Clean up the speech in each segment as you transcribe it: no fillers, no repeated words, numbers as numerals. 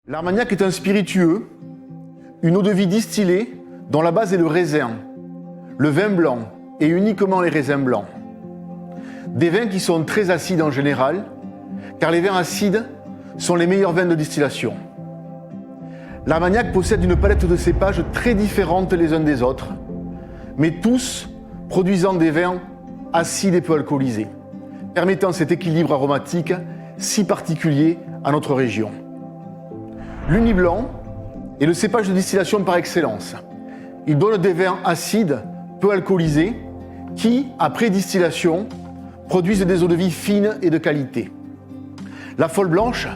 L'Armagnac est un spiritueux, une eau-de-vie distillée dont la base est le raisin, le vin blanc et uniquement les raisins blancs. Des vins qui sont très acides en général, car les vins acides sont les meilleurs vins de distillation. L'Armagnac possède une palette de cépages très différentes les uns des autres, mais tous produisant des vins acides et peu alcoolisés, permettant cet équilibre aromatique si particulier à notre région. L'Uni Blanc est le cépage de distillation par excellence. Il donne des vins acides, peu alcoolisés, qui, après distillation, produisent des eaux-de-vie fines et de qualité. La Folle Blanche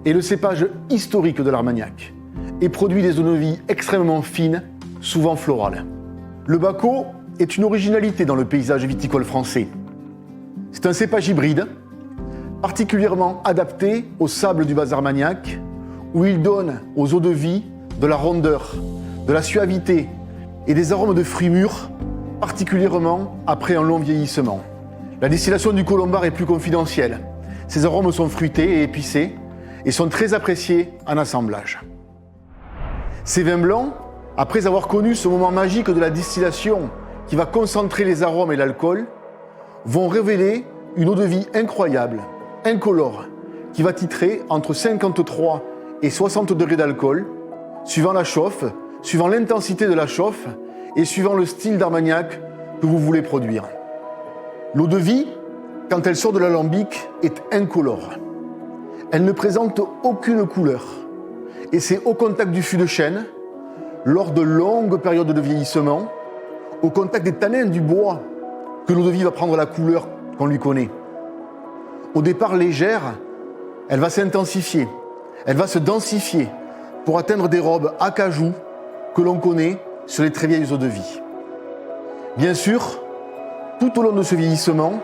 est le cépage historique de l'Armagnac et produit des eaux-de-vie extrêmement fines, souvent florales. Le Baco est une originalité dans le paysage viticole français. C'est un cépage hybride, particulièrement adapté au sable du Bas-Armagnac, où il donne aux eaux-de-vie de la rondeur, de la suavité et des arômes de fruits mûrs, particulièrement après un long vieillissement. La distillation du Colombard est plus confidentielle. Ses arômes sont fruités et épicés et sont très appréciés en assemblage. Ces vins blancs, après avoir connu ce moment magique de la distillation qui va concentrer les arômes et l'alcool, vont révéler une eau-de-vie incroyable, incolore, qui va titrer entre 53 et 60 degrés d'alcool, suivant la chauffe, suivant l'intensité de la chauffe et suivant le style d'Armagnac que vous voulez produire. L'eau-de-vie, quand elle sort de l'alambic, est incolore. Elle ne présente aucune couleur. Et c'est au contact du fût de chêne, lors de longues périodes de vieillissement, au contact des tanins du bois, que l'eau-de-vie va prendre la couleur qu'on lui connaît. Au départ légère, elle va s'intensifier. Elle va se densifier pour atteindre des robes acajou que l'on connaît sur les très vieilles eaux-de-vie. Bien sûr, tout au long de ce vieillissement,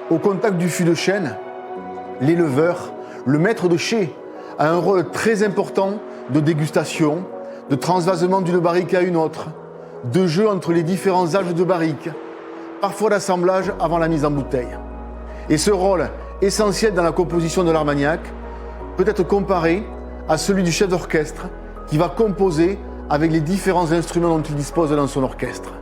au contact du fût de chêne, l'éleveur, le maître de chai, a un rôle très important de dégustation, de transvasement d'une barrique à une autre, de jeu entre les différents âges de barrique, parfois d'assemblage avant la mise en bouteille. Et ce rôle essentiel dans la composition de l'Armagnac peut être comparé à celui du chef d'orchestre qui va composer avec les différents instruments dont il dispose dans son orchestre.